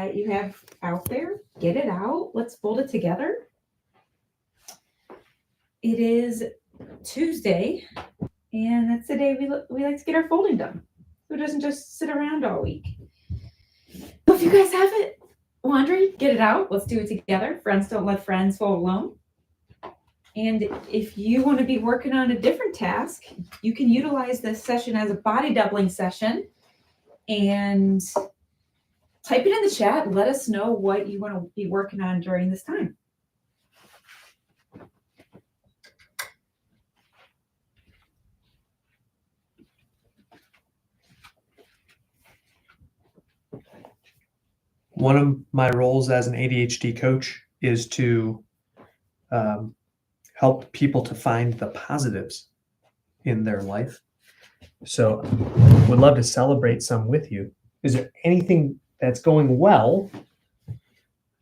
that you have out there. Get it out. Let's fold it together. It is Tuesday, and that's the day we like to get our folding done. Who doesn't just sit around all week? So if you guys have it, laundry, get it out. Let's do it together. Friends don't let friends fold alone. And if you want to be working on a different task, you can utilize this session as a body doubling session and type it in the chat. Let us know what you want to be working on during this time. One of my roles as an ADHD coach is to help people to find the positives in their life. So would love to celebrate some with you. Is there anything that's going well?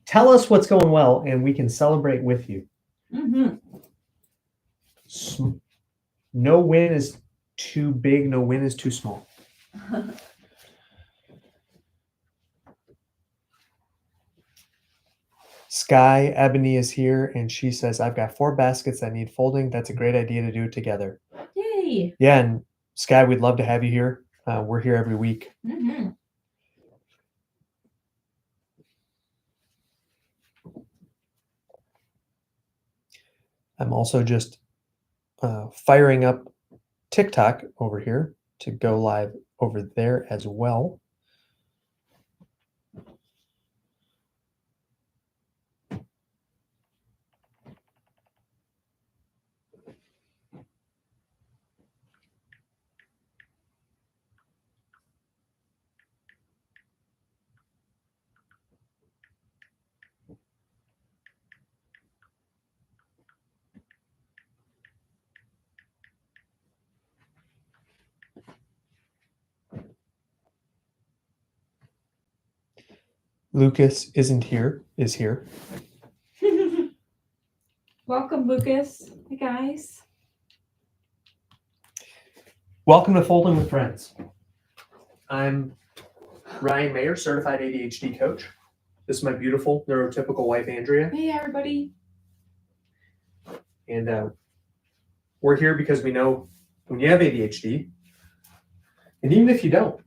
Tell us what's going well and we can celebrate with you. Mm-hmm. No win is too big. No win is too small. Sky Ebony is here and she says, I've got 4 baskets that need folding. That's a great idea to do it together. Yay. Yeah, and Sky, we'd love to have you here. We're here every week. Mm-hmm. I'm also just firing up TikTok over here to go live over there as well. Lucas is here. Welcome, Lucas. Hey, guys. Welcome to Folding with Friends. I'm Ryan Mayer, certified ADHD coach. This is my beautiful neurotypical wife, Andrea. Hey, everybody. And we're here because we know when you have ADHD, and even if you don't,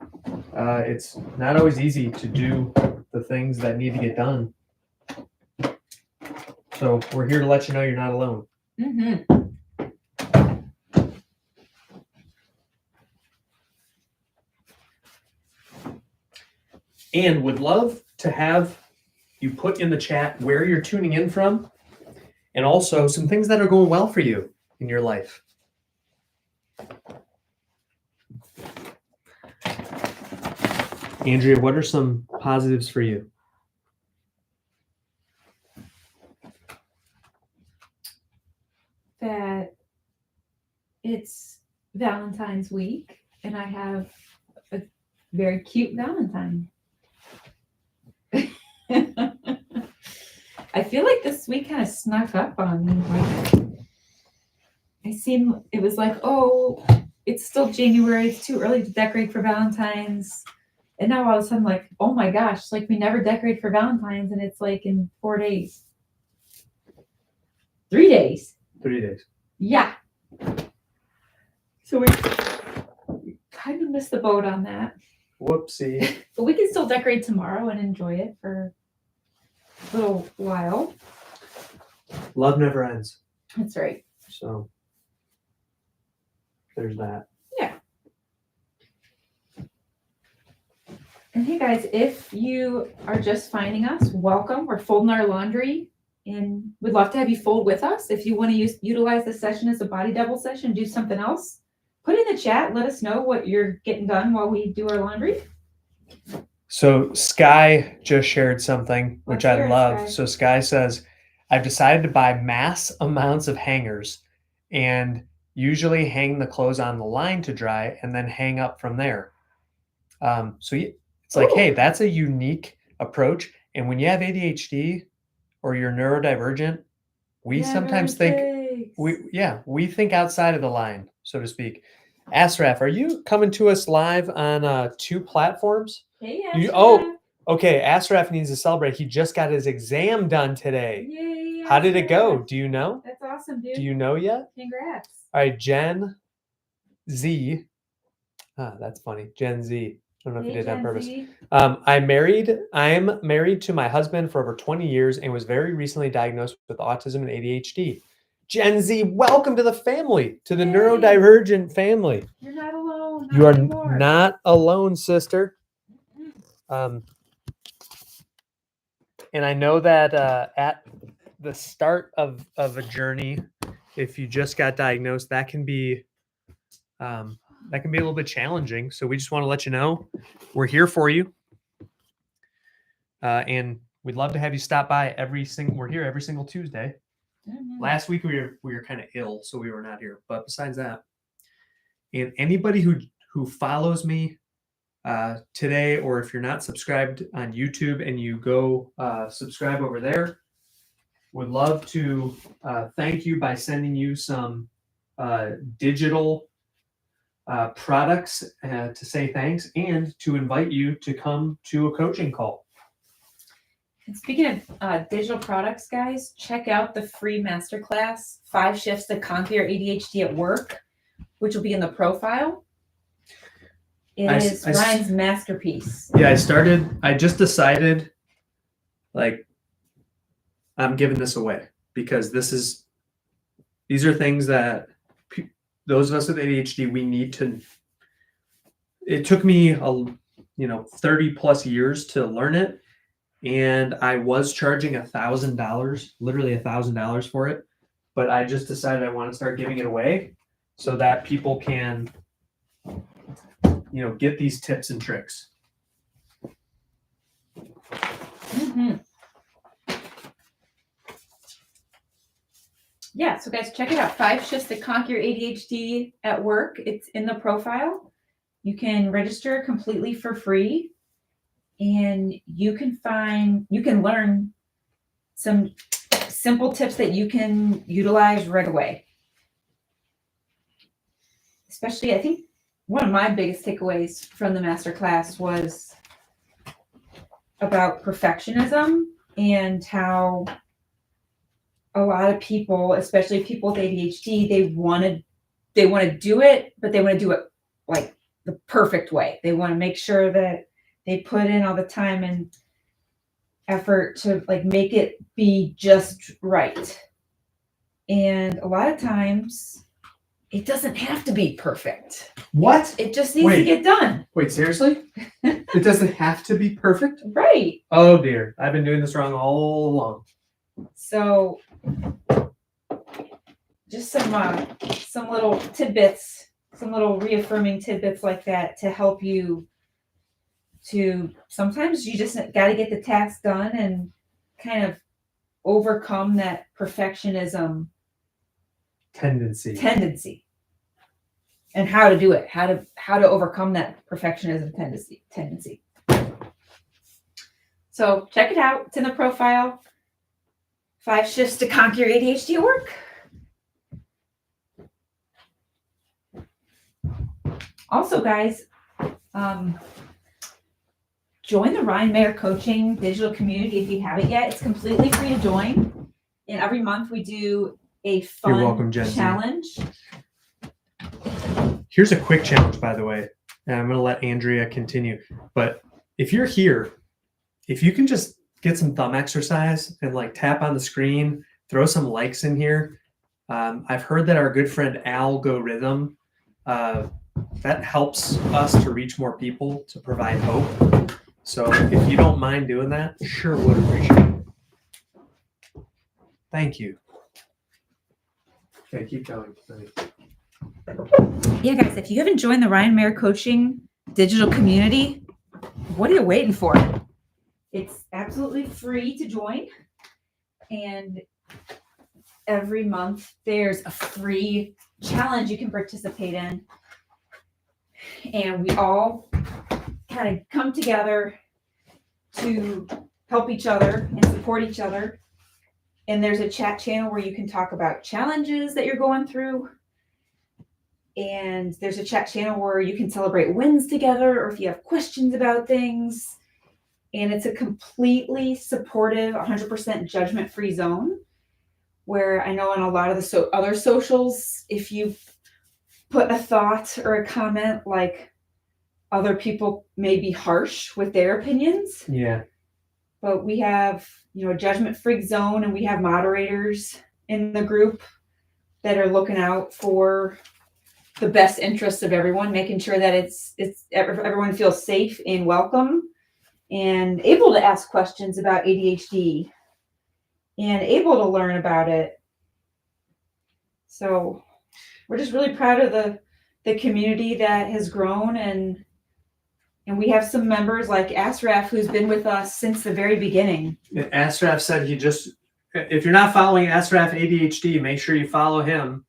it's not always easy to do the things that need to get done. So we're here to let you know you're not alone. Mm-hmm. And would love to have you put in the chat where you're tuning in from and also some things that are going well for you in your life. Andrea, what are some positives for you? That it's Valentine's week and I have a very cute Valentine. I feel like this week kind of snuck up on me. It was like, oh, it's still January. It's too early to decorate for Valentine's. And now all of a sudden, like, oh my gosh, like we never decorate for Valentine's and it's like in 4 days. 3 days. 3 days. Yeah. So we kind of missed the boat on that. Whoopsie. But we can still decorate tomorrow and enjoy it for a little while. Love never ends. That's right. So there's that. Yeah. And hey guys, if you are just finding us, welcome. We're folding our laundry and we'd love to have you fold with us. If you want to utilize this session as a body double session, do something else, put in the chat. Let us know what you're getting done while we do our laundry. So Sky just shared something, which I love. Sky. So Sky says, I've decided to buy mass amounts of hangers and usually hang the clothes on the line to dry and then hang up from there. So it's like, hey, that's a unique approach. And when you have ADHD or you're neurodivergent, we sometimes think, we think outside of the line, so to speak. Asraf, are you coming to us live on 2 platforms? Hey, Asraf. Okay, Ashraf needs to celebrate. He just got his exam done today. Yay! How did it go? Ashraf. Do you know? That's awesome, dude. Do you know yet? Congrats. All right, Gen Z. That's funny. Gen Z. I don't know if you did that on purpose. I'm married to my husband for over 20 years and was very recently diagnosed with autism and ADHD. Gen Z, welcome to the family, to the Yay. neurodivergent family. You're not alone. You are anymore. not alone, sister. And I know that at the start of a journey, if you just got diagnosed, that can be a little bit challenging. So we just want to let you know we're here for you, and we'd love to have you stop by we're here every single Tuesday. Last week we were kind of ill, so we were not here. But besides that, and anybody who follows me today, or if you're not subscribed on YouTube and you go subscribe over there, would love to thank you by sending you some digital products to say thanks and to invite you to come to a coaching call. And speaking of digital products, guys, check out the free masterclass, 5 Shifts to Conquer Your ADHD at Work, which will be in the profile. It is Ryan's masterpiece. Yeah, I just decided, like, I'm giving this away because these are things that those of us with ADHD, we need to. It took me 30 plus years to learn it. And I was charging $1,000, literally $1,000 for it. But I just decided I want to start giving it away so that people can, get these tips and tricks. Mm-hmm. Yeah, so guys, check it out. 5 Shifts to Conquer Your ADHD at Work. It's in the profile. You can register completely for free. And you can learn some simple tips that you can utilize right away. Especially, I think one of my biggest takeaways from the masterclass was about perfectionism and how a lot of people, especially people with ADHD, they want to do it, but they want to do it like the perfect way. They want to make sure that they put in all the time and effort to make it be just right. And a lot of times it doesn't have to be perfect. What? It just needs to get done. Wait, seriously? It doesn't have to be perfect? Right. Oh dear. I've been doing this wrong all along. So just some little tidbits, some little reaffirming tidbits like that to help you to sometimes you just got to get the task done and kind of overcome that perfectionism tendency and how to do it, how to overcome that perfectionism tendency. So check it out. It's in the profile. 5 Shifts to Conquer Your ADHD at Work. Also, guys, join the Ryan Mayer Coaching digital community if you haven't yet. It's completely free to join. And every month we do a fun You're welcome, Jen. challenge. Here's a quick challenge, by the way. And I'm going to let Andrea continue. But if you're here, if you can just get some thumb exercise and tap on the screen, throw some likes in here. I've heard that our good friend algorithm, that helps us to reach more people, to provide hope. So if you don't mind doing that, sure would appreciate it. Thank you. Okay, keep going. Yeah, guys, if you haven't joined the Ryan Mayer Coaching digital community, what are you waiting for? It's absolutely free to join. And every month there's a free challenge you can participate in. And we all kind of come together to help each other and support each other. And there's a chat channel where you can talk about challenges that you're going through. And there's a chat channel where you can celebrate wins together, or if you have questions about things. And it's a completely supportive, 100% judgment-free zone, where I know on a lot of the other socials, if you put a thought or a comment, like, other people may be harsh with their opinions. Yeah. But we have, a judgment-free zone, and we have moderators in the group that are looking out for the best interests of everyone, making sure that everyone feels safe and welcome and able to ask questions about ADHD and able to learn about it. So we're just really proud of the community that has grown, and we have some members like Asraf, who's been with us since the very beginning. Asraf said if you're not following Asraf ADHD, make sure you follow him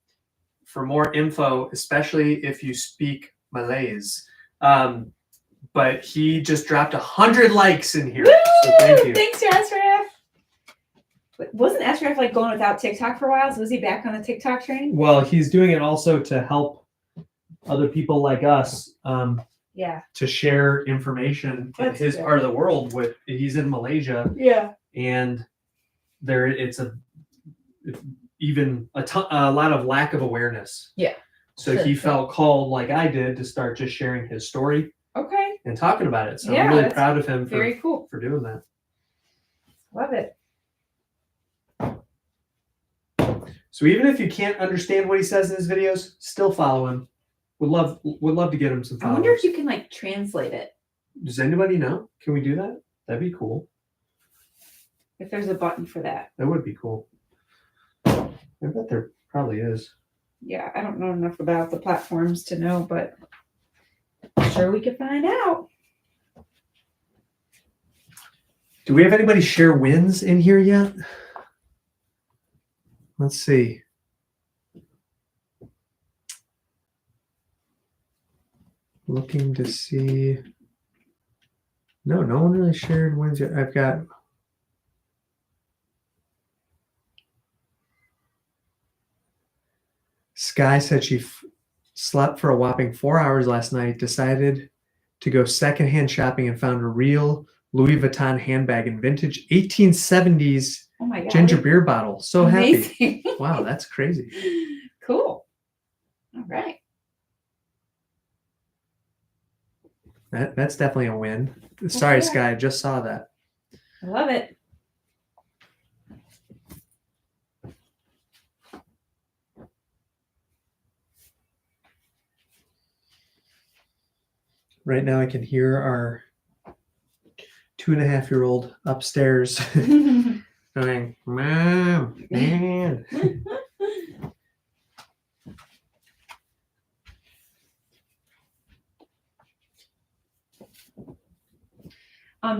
for more info, especially if you speak Malays. But he just dropped 100 likes in here. Woo! So thank you. Thanks, Asraf. Wasn't Asraf like going without TikTok for a while? So was he back on the TikTok train? Well, he's doing it also to help other people like us. To share information in his part of the world. He's in Malaysia. Yeah. And it's even a lot of lack of awareness. Yeah. So he felt called, like I did, to start just sharing his story. Okay. And talking about it. So I'm really proud of him for doing that. Love it. So even if you can't understand what he says in his videos, still follow him. Would love to get him some followers. I wonder if you can like translate it. Does anybody know? Can we do that? That'd be cool. If there's a button for that. That would be cool. I bet there probably is. Yeah, I don't know enough about the platforms to know, but I'm sure we could find out. Do we have anybody share wins in here yet? Let's see. Looking to see. No one really shared wins yet. I've got. Sky said she slept for a whopping 4 hours last night, decided to go secondhand shopping, and found a real Louis Vuitton handbag in vintage 1870s ginger beer bottle. So amazing. Happy. Wow, that's crazy. Cool. All right. That's definitely a win. Sorry, Sky, I just saw that. I love it. Right now I can hear our 2.5-year-old upstairs going, Mom, man.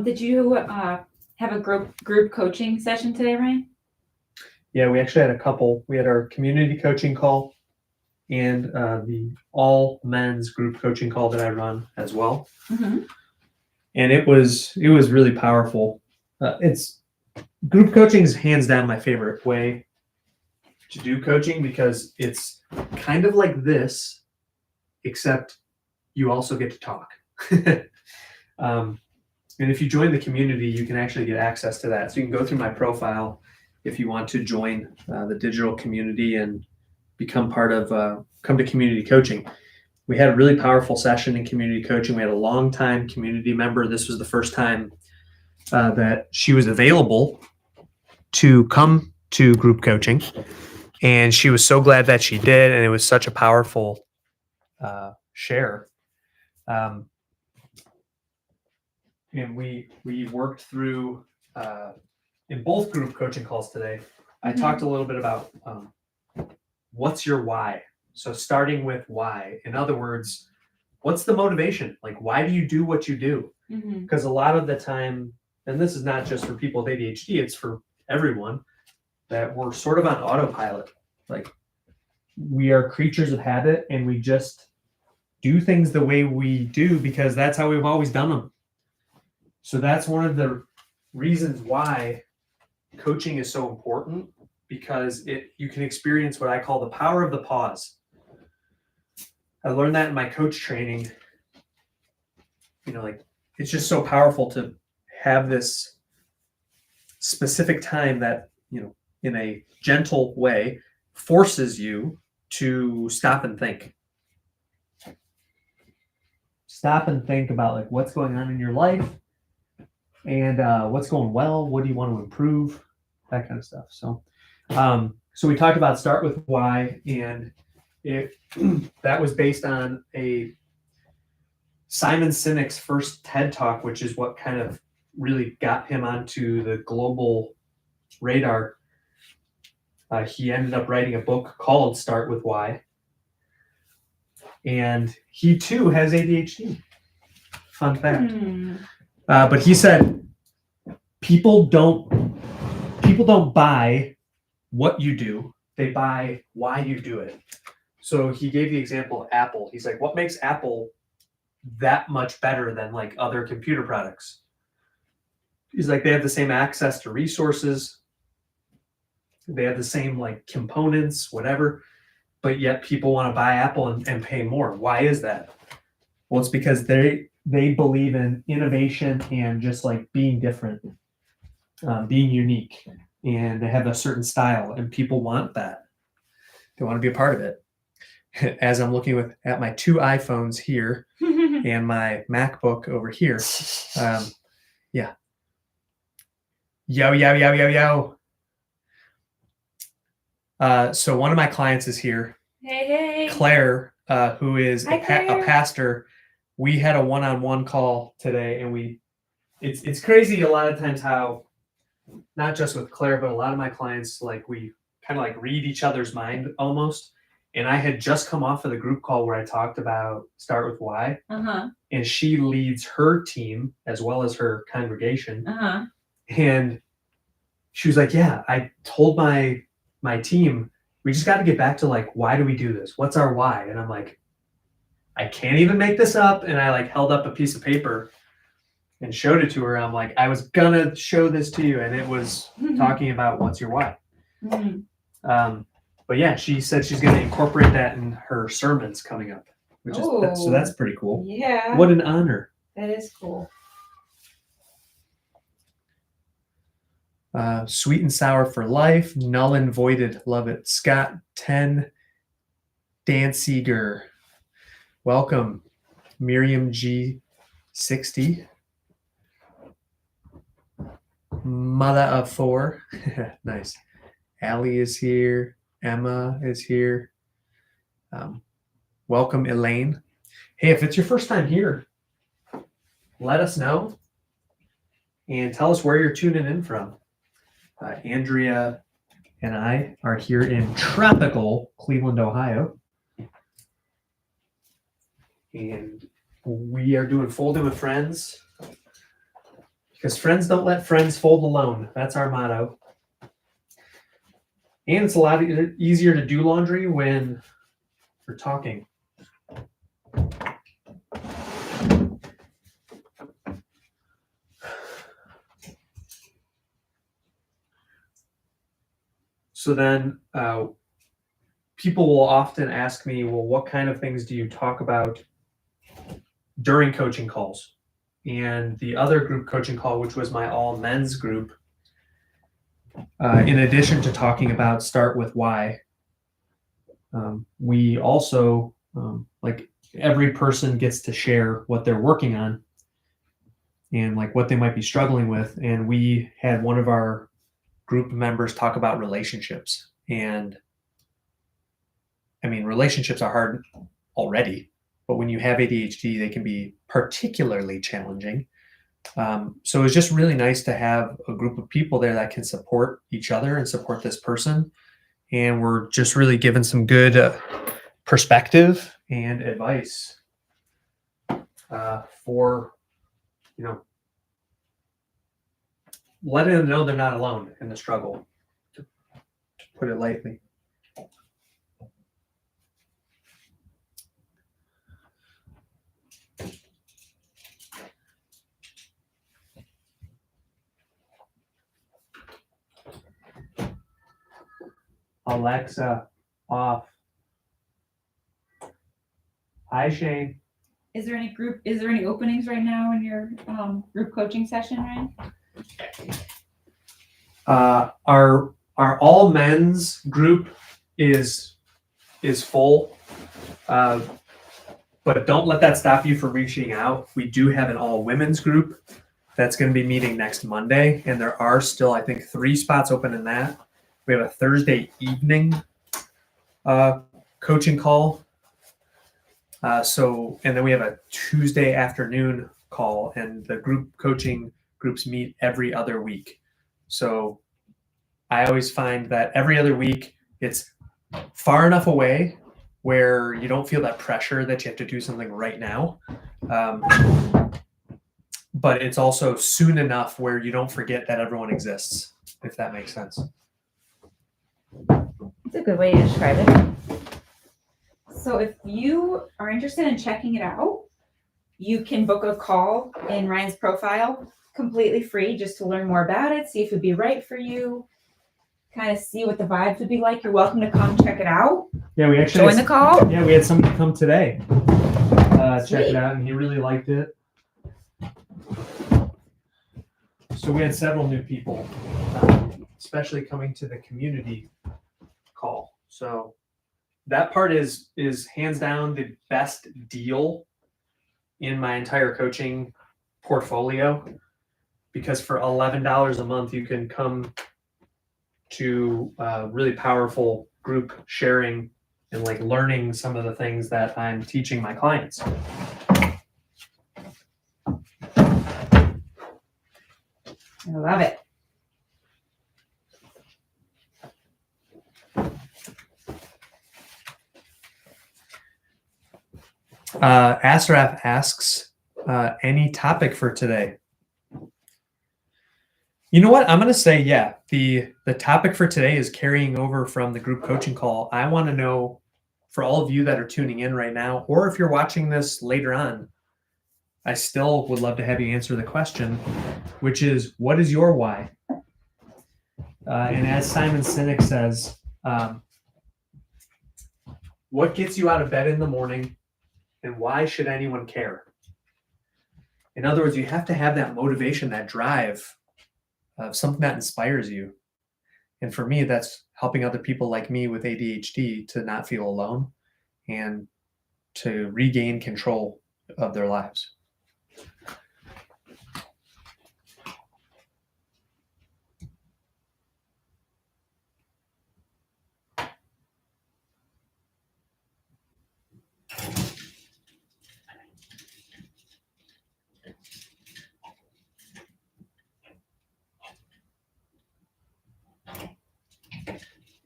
Did you have a group coaching session today, Ryan? Yeah, we actually had a couple. We had our community coaching call and the all men's group coaching call that I run as well. Mm-hmm. And it was really powerful. It's group coaching is hands down my favorite way to do coaching, because it's kind of like this, except you also get to talk. And if you join the community, you can actually get access to that. So you can go through my profile if you want to join the digital community and become part of, come to community coaching. We had a really powerful session in community coaching. We had a long-time community member. This was the first time that she was available to come to group coaching. And she was so glad that she did. And it was such a powerful share. And we worked through, in both group coaching calls today, I talked a little bit about what's your why? So starting with why. In other words, what's the motivation? Like, why do you do what you do? Because a lot of the time, and this is not just for people with ADHD, it's for everyone, that we're sort of on autopilot. Like, we are creatures of habit, and we just do things the way we do because that's how we've always done them. So that's one of the reasons why coaching is so important, because you can experience what I call the power of the pause. I learned that in my coach training. Like, it's just so powerful to have this specific time that, in a gentle way, forces you to stop and think. Stop and think about like what's going on in your life and what's going well, what do you want to improve, that kind of stuff. So we talked about start with why, and that was based on a Simon Sinek's first TED Talk, which is what kind of really got him onto the global radar. He ended up writing a book called Start with Why. And he too has ADHD. Fun fact. But he said people don't buy what you do, they buy why you do it. So he gave the example of Apple. He's like, what makes Apple that much better than like other computer products? He's like, they have the same access to resources, they have the same like components, whatever, but yet people want to buy Apple and pay more. Why is that? Well, it's because they believe in innovation and just like being different, being unique, and they have a certain style, and people want that. They want to be a part of it. As I'm looking at my two iPhones here and my MacBook over here, yeah. Yo. So one of my clients is here. Hey. Claire, who is Hi, a pastor. We had a one-on-one call today, and it's crazy a lot of times how, not just with Claire, but a lot of my clients, like we kind of like read each other's mind almost. And I had just come off of the group call where I talked about Start with Why. And she leads her team as well as her congregation. And she was like, yeah, I told my team, we just got to get back to like, why do we do this? What's our why? And I'm like, I can't even make this up. And I like held up a piece of paper and showed it to her. I'm like, I was gonna show this to you. And it was talking about what's your why. But yeah, she said she's going to incorporate that in her sermons coming up, which is so that's pretty cool. Yeah. What an honor. That is cool. Sweet and sour for life, null and voided, love it. Scott 10, Danziger, welcome. Miriam G 60, mother of 4, nice. Allie is here. Emma is here. Welcome, Elaine. Hey, if it's your first time here, let us know and tell us where you're tuning in from. Andrea and I are here in tropical Cleveland, Ohio. And we are doing Folding with Friends because friends don't let friends fold alone. That's our motto. And it's a lot easier to do laundry when we're talking. So then people will often ask me, well, what kind of things do you talk about during coaching calls? And the other group coaching call, which was my all men's group, in addition to talking about Start with Why, we also, like every person gets to share what they're working on and like what they might be struggling with. And we had one of our group members talk about relationships. And I mean, relationships are hard already, but when you have ADHD, they can be particularly challenging. So it was just really nice to have a group of people there that can support each other and support this person. And we're just really given some good perspective and advice for, letting them know they're not alone in the struggle, to put it lightly. Alexa, off. Hi, Shane. Is there any openings right now in your group coaching session, Ryan? Our all men's group is full, but don't let that stop you from reaching out. We do have an all women's group that's going to be meeting next Monday, and there are still, I think, 3 spots open in that. We have a Thursday evening coaching call. And then we have a Tuesday afternoon call, and the group coaching groups meet every other week. So I always find that every other week it's far enough away where you don't feel that pressure that you have to do something right now. But it's also soon enough where you don't forget that everyone exists, if that makes sense. That's a good way to describe it. So if you are interested in checking it out, you can book a call in Ryan's profile, completely free, just to learn more about it, see if it'd be right for you, kind of see what the vibes would be like. You're welcome to come check it out. Yeah, we actually join the call. Yeah, we had somebody come today, check it out, and he really liked it. So we had several new people, especially coming to the community call. So that part is hands down the best deal in my entire coaching portfolio, because for $11 a month you can come to really powerful group sharing and like learning some of the things that I'm teaching my clients. I love it. Asraf asks, any topic for today? You know what? I'm going to say, yeah, the topic for today is carrying over from the group coaching call. I want to know, for all of you that are tuning in right now, or if you're watching this later on, I still would love to have you answer the question, which is, what is your why? And as Simon Sinek says, what gets you out of bed in the morning, and why should anyone care? In other words, you have to have that motivation, that drive, something that inspires you. And for me, that's helping other people like me with ADHD to not feel alone and to regain control of their lives.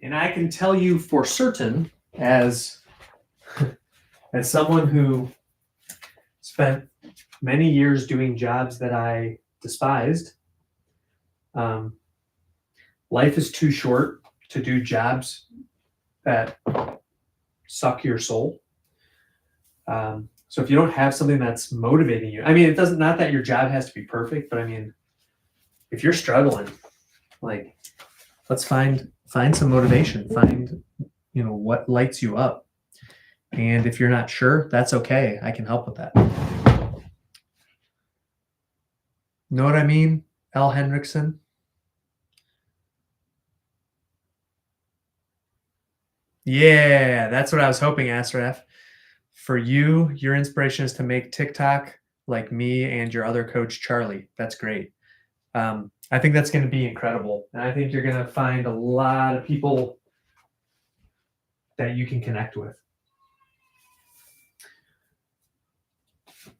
And I can tell you for certain, as someone who spent many years doing jobs that I despised, life is too short to do jobs that suck your soul. So if you don't have something that's motivating you, I mean, it doesn't, not that your job has to be perfect, but I mean, if you're struggling, like, let's find some motivation, find, what lights you up. And if you're not sure, that's okay. I can help with that. Know what I mean, Al Hendrickson? Yeah, that's what I was hoping, Asraf. For you, your inspiration is to make TikTok like me and your other coach, Charlie. That's great. I think that's going to be incredible. And I think you're going to find a lot of people that you can connect with.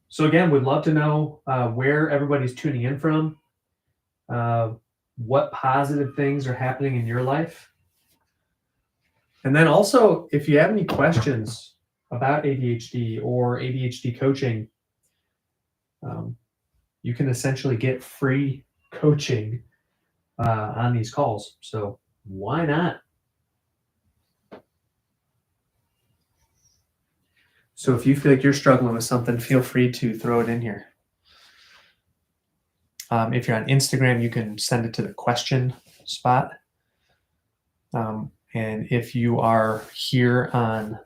So again, we'd love to know where everybody's tuning in from, what positive things are happening in your life. And then also, if you have any questions about ADHD or ADHD coaching, you can essentially get free coaching on these calls. So why not? So if you feel like you're struggling with something, feel free to throw it in here. If you're on Instagram, you can send it to the question spot. And if you are here on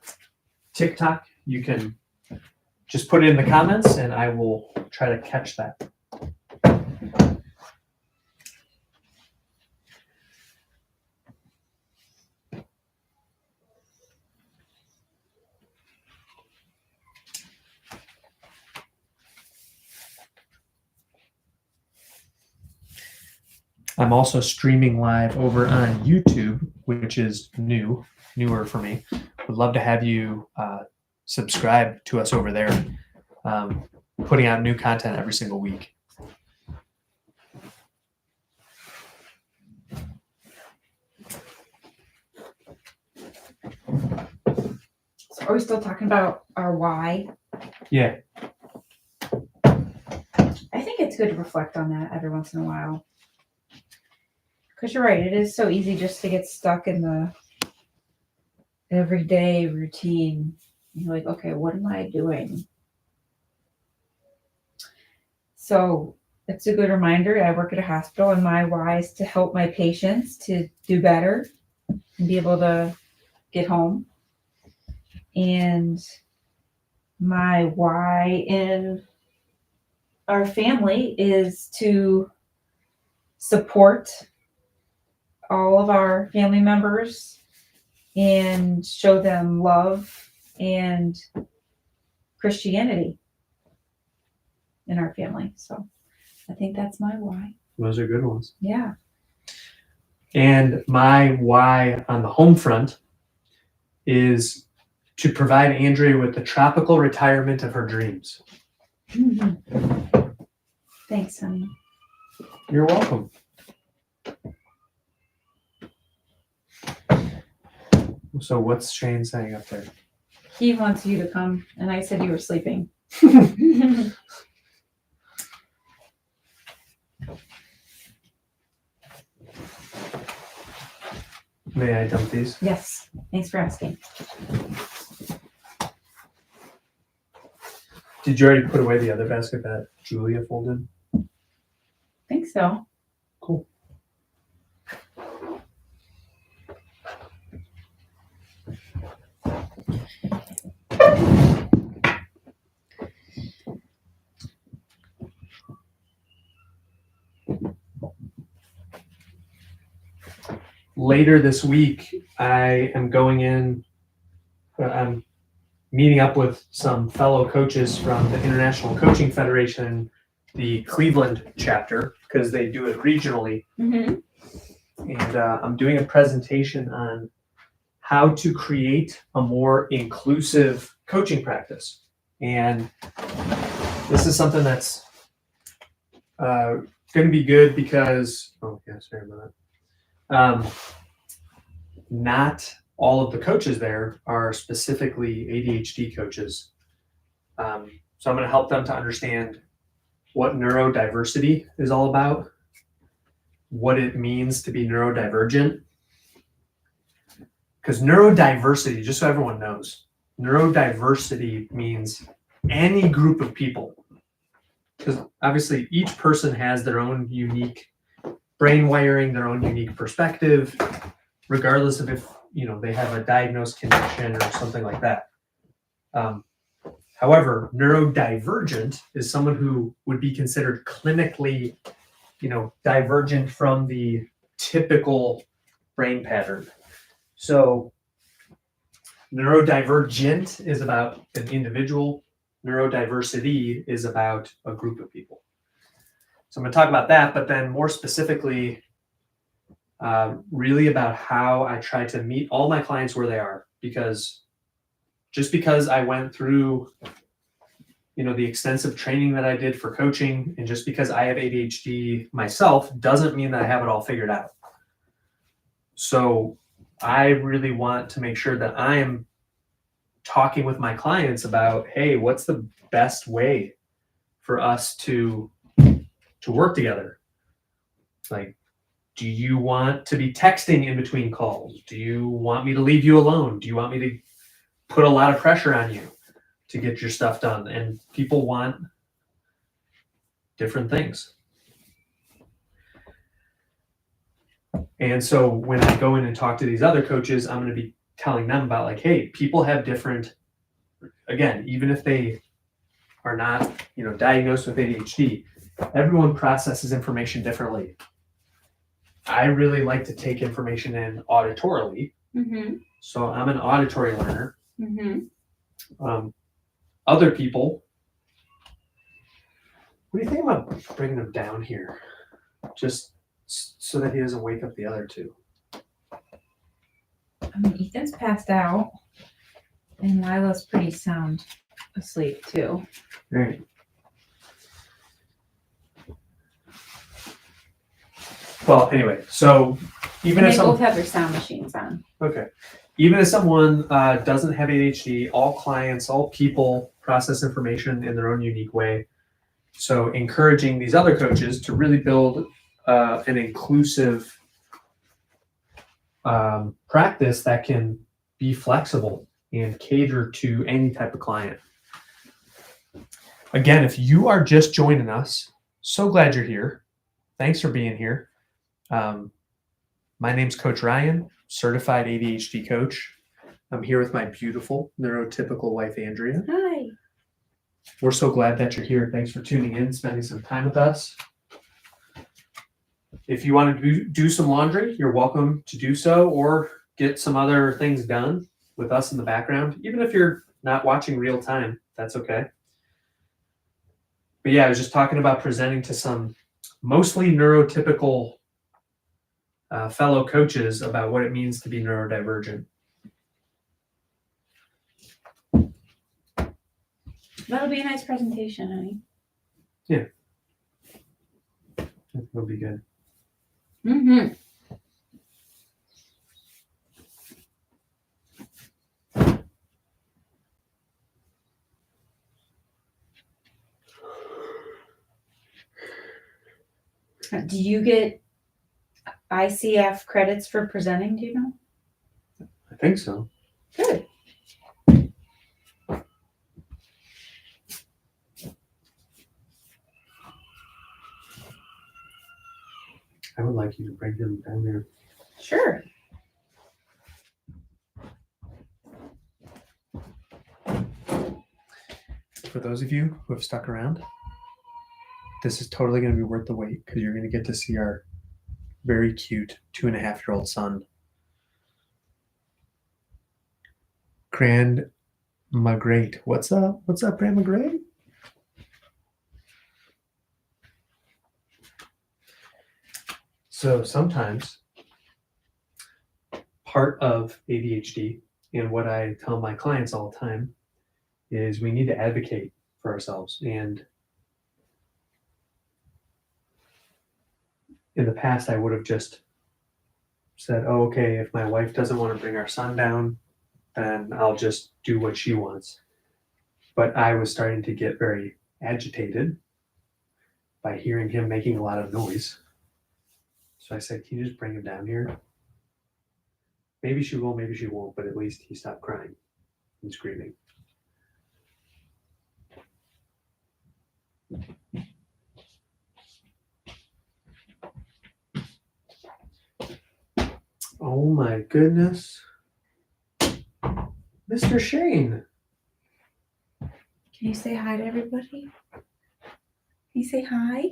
TikTok, you can just put it in the comments and I will try to catch that. I'm also streaming live over on YouTube, which is newer for me. Would love to have you subscribe to us over there. Putting out new content every single week. So are we still talking about our why? Yeah. I think it's good to reflect on that every once in a while. Because you're right, it is so easy just to get stuck in the everyday routine. You're like, okay, what am I doing? So it's a good reminder. I work at a hospital, and my why is to help my patients to do better and be able to get home. And my why in our family is to support all of our family members and show them love and Christianity in our family. So I think that's my why. Those are good ones. Yeah. And my why on the home front is to provide Andrea with the tropical retirement of her dreams. Mm-hmm. Thanks, honey. You're welcome. So what's Shane saying up there? He wants you to come, and I said you were sleeping. May I dump these? Yes. Thanks for asking. Did you already put away the other basket that Julia folded? I think so. Cool. Later this week, I am going in, I'm meeting up with some fellow coaches from the International Coaching Federation, the Cleveland chapter, because they do it regionally. Mm-hmm. And I'm doing a presentation on how to create a more inclusive coaching practice. And this is something that's going to be good because, sorry about that. Not all of the coaches there are specifically ADHD coaches. So I'm going to help them to understand what neurodiversity is all about, what it means to be neurodivergent. Because neurodiversity, just so everyone knows, neurodiversity means any group of people. Because obviously each person has their own unique brain wiring, their own unique perspective, regardless of if they have a diagnosed condition or something like that. However, neurodivergent is someone who would be considered clinically, divergent from the typical brain pattern. So neurodivergent is about an individual. Neurodiversity is about a group of people. So I'm going to talk about that, but then more specifically, really about how I try to meet all my clients where they are. Because just because I went through, the extensive training that I did for coaching, and just because I have ADHD myself, doesn't mean that I have it all figured out. So I really want to make sure that I'm talking with my clients about, hey, what's the best way for us to work together? Like, do you want to be texting in between calls? Do you want me to leave you alone? Do you want me to put a lot of pressure on you to get your stuff done? And people want different things. And so when I go in and talk to these other coaches, I'm going to be telling them about, like, hey, people have different, again, even if they are not, diagnosed with ADHD, everyone processes information differently. I really like to take information in auditorily. Mm-hmm. So I'm an auditory learner. Mm-hmm. Other people, what do you think about bringing him down here? Just so that he doesn't wake up the other two. I mean, Ethan's passed out, and Lila's pretty sound asleep too. Right. Well, anyway, so even And if they both have their sound machines on. Okay. Even if someone doesn't have ADHD, all clients, all people process information in their own unique way. So encouraging these other coaches to really build an inclusive practice that can be flexible and cater to any type of client. Again, if you are just joining us, so glad you're here. Thanks for being here. My name's Coach Ryan, certified ADHD coach. I'm here with my beautiful neurotypical wife, Andrea. Hi. We're so glad that you're here. Thanks for tuning in, spending some time with us. If you want to do some laundry, you're welcome to do so, or get some other things done with us in the background. Even if you're not watching real time, that's okay. But yeah, I was just talking about presenting to some mostly neurotypical fellow coaches about what it means to be neurodivergent. That'll be a nice presentation, honey. Yeah. It'll be good. Mm-hmm. Do you get ICF credits for presenting, do you know? I think so. Good. I would like you to bring him down there. Sure. For those of you who have stuck around, this is totally going to be worth the wait because you're going to get to see our very cute 2.5-year-old son. Grandma Great. What's up? What's up, Grandma Great? So sometimes part of ADHD and what I tell my clients all the time is we need to advocate for ourselves. And in the past, I would have just said, oh, okay, if my wife doesn't want to bring our son down, then I'll just do what she wants. But I was starting to get very agitated by hearing him making a lot of noise. So I said, can you just bring him down here? Maybe she will, maybe she won't, but at least he stopped crying and screaming. Oh my goodness. Mr. Shane. Can you say hi to everybody? Can you say hi?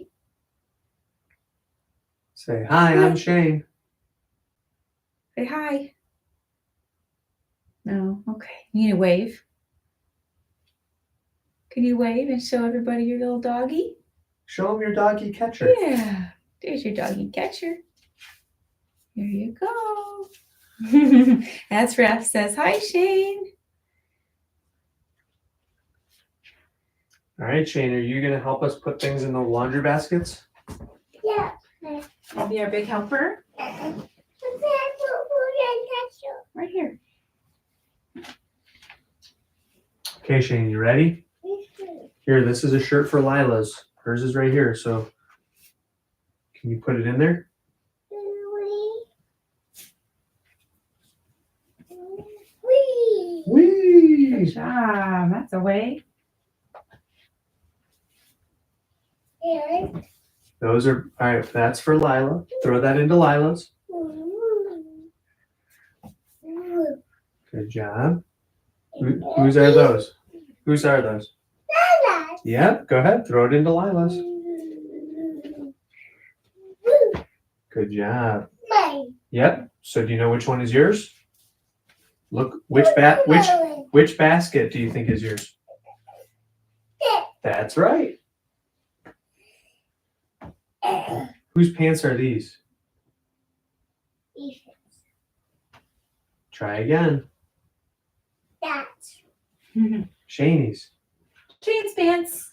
Say, hi, I'm Shane. Say hi. No? Okay. You need to wave. Can you wave and show everybody your little doggy? Show him your doggy catcher. Yeah. There's your doggy catcher. Here you go. That's Ref says, hi, Shane. All right, Shane, are you going to help us put things in the laundry baskets? Yeah. I'll be our big helper. Right here. Okay, Shane, you ready? Here, this is a shirt for Lila's. Hers is right here, so can you put it in there? Whee! Good job. That's a way. Those are, all right, that's for Lila. Throw that into Lila's. Good job. Whose are those? Whose are those? Yep, go ahead. Throw it into Lila's. Good job. Yep. So do you know which one is yours? Look, which basket do you think is yours? That's right. Whose pants are these? Try again. That's Shane's. Shane's pants.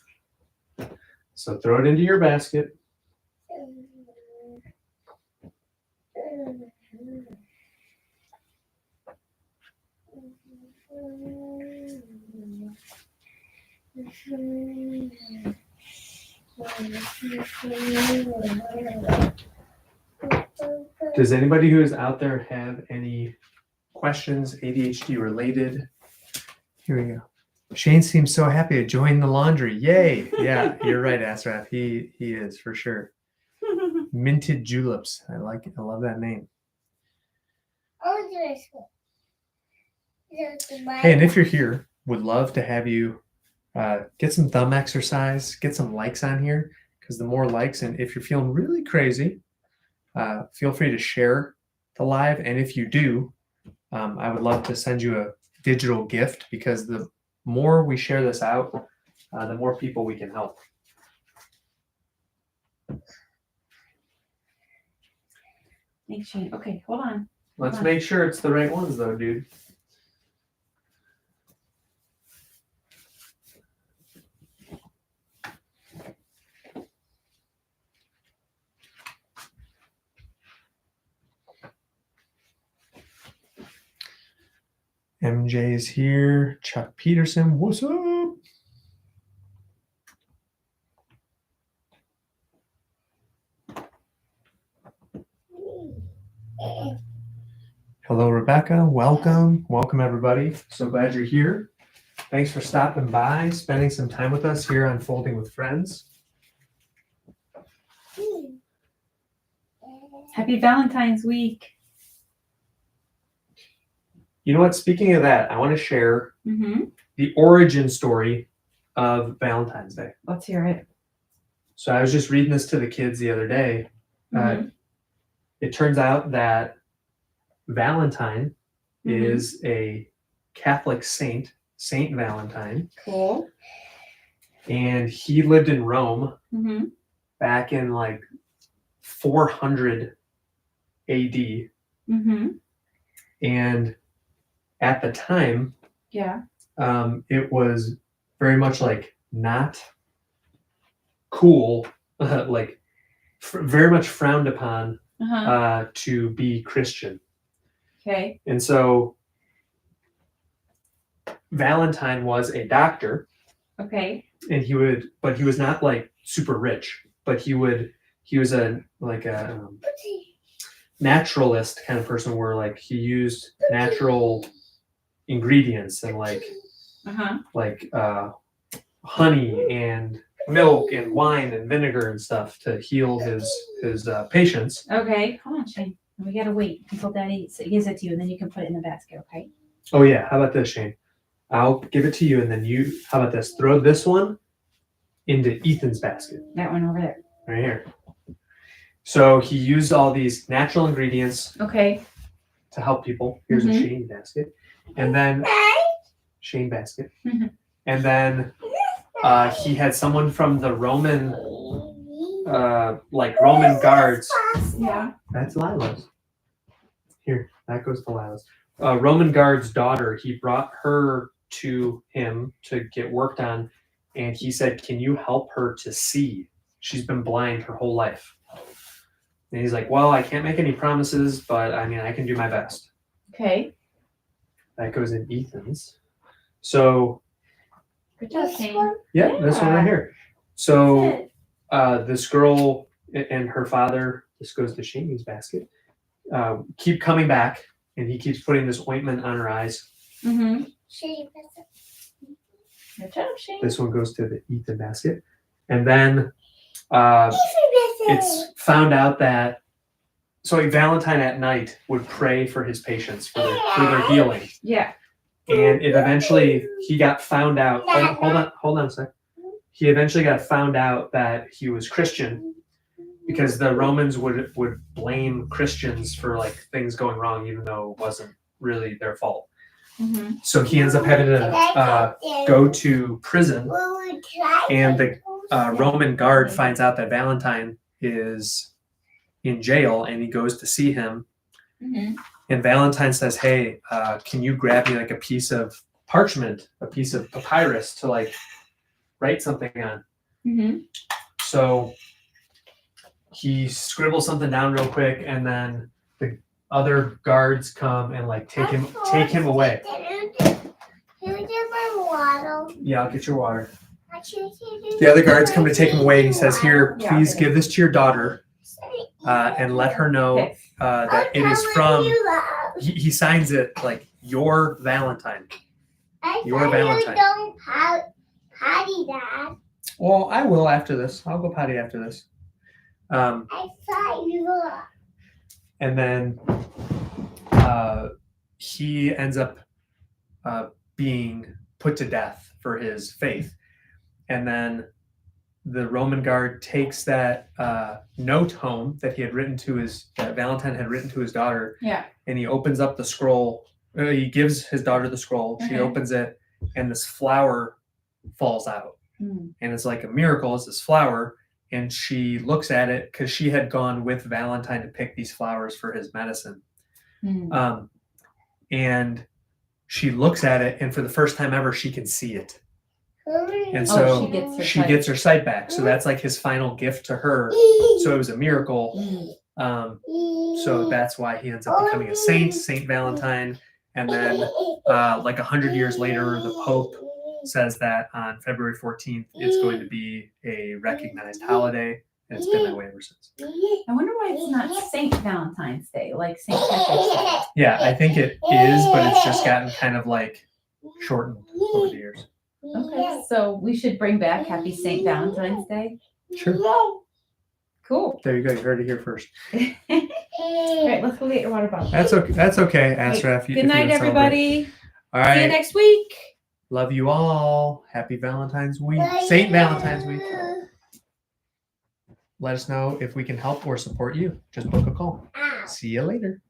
So throw it into your basket. Does anybody who is out there have any questions, ADHD related? Here we go. Shane seems so happy to join the laundry. Yay. Yeah, you're right, Asraf. He is for sure. Minted Juleps. I like it. I love that name. Hey, and if you're here, would love to have you get some thumb exercise, get some likes on here, because the more likes, and if you're feeling really crazy, feel free to share the live. And if you do, I would love to send you a digital gift, because the more we share this out, the more people we can help. Thanks, Shane. Okay, hold on. Let's make sure it's the right ones, though, dude. MJ is here. Chuck Peterson, what's up? Hello, Rebecca. Welcome. Welcome, everybody. So glad you're here. Thanks for stopping by, spending some time with us here on Folding with Friends. Happy Valentine's week. You know what? Speaking of that, I want to share the origin story of Valentine's Day. Let's hear it. So I was just reading this to the kids the other day. It turns out that Valentine is a Catholic saint, Saint Valentine. Cool. And he lived in Rome back in like 400 AD. And at the time, it was very much like not cool, like very much frowned upon to be Christian. Okay. And so Valentine was a doctor. Okay. And he was not like super rich, but he was a naturalist kind of person, where like he used natural ingredients and like honey and milk and wine and vinegar and stuff to heal his patients. Okay. Hold on, Shane. We gotta wait until Daddy gives it to you, and then you can put it in the basket. Okay. Oh yeah. How about this, Shane? I'll give it to you, and then you. How about this? Throw this one into Ethan's basket. That one over there. Right here. So he used all these natural ingredients. Okay. To help people. Here's a Shane basket, and then Shane basket, and then he had someone from the Roman, Roman guards. Yeah. That's Lila's. Here, that goes to Lila's. Roman guard's daughter. He brought her to him to get worked on, and he said, "Can you help her to see? She's been blind her whole life." And he's like, "Well, I can't make any promises, but I mean, I can do my best." Okay. That goes in Ethan's. So. Good job, Shane. Yeah, this one right here. So this girl and her father, this goes to Shane's basket, keep coming back, and he keeps putting this ointment on her eyes. Good job, Shane. This one goes to the Ethan basket. And then it's found out that Valentine at night would pray for his patients for their healing. Yeah. And it eventually, he got found out. Hold on a sec. he eventually got found out that he was Christian, because the Romans would blame Christians for like things going wrong, even though it wasn't really their fault. Mm-hmm. So he ends up having to go to prison, and the Roman guard finds out that Valentine is in jail, and he goes to see him. Mm-hmm. And Valentine says, "Hey, can you grab me like a piece of parchment, a piece of papyrus to like write something on?" Mm-hmm. So he scribbles something down real quick, and then the other guards come and like take him away. Yeah, I'll get your water. The other guards come to take him away, and he says, "Here, please give this to your daughter, and let her know that it is from." He signs it like your Valentine. Your Valentine. Don't potty, Dad. Well, I will after this. I'll go potty after this. I thought you were. And then he ends up being put to death for his faith. And then the Roman guard takes that note home that that Valentine had written to his daughter. Yeah. And he opens up the scroll. He gives his daughter the scroll. She opens it, and this flower falls out. Mm. And it's like a miracle. It's this flower. And she looks at it because she had gone with Valentine to pick these flowers for his medicine. Mm. And she looks at it, and for the first time ever, she can see it. And so she gets her sight back. So that's like his final gift to her. So it was a miracle. So that's why he ends up becoming a saint, Saint Valentine. And then like 100 years later, the Pope says that on February 14th, it's going to be a recognized holiday. And it's been that way ever since. I wonder why it's not Saint Valentine's Day, like Saint Patrick's Day. Yeah, I think it is, but it's just gotten kind of like shortened over the years. Okay, so we should bring back Happy Saint Valentine's Day. Sure. Cool. There you go. You heard it here first. All right, let's go get your water bottle. That's okay. That's okay, Ashraf. Good night, everybody. All right. See you next week. Love you all. Happy Valentine's Week. Saint Valentine's Week. Let us know if we can help or support you. Just book a call. See you later.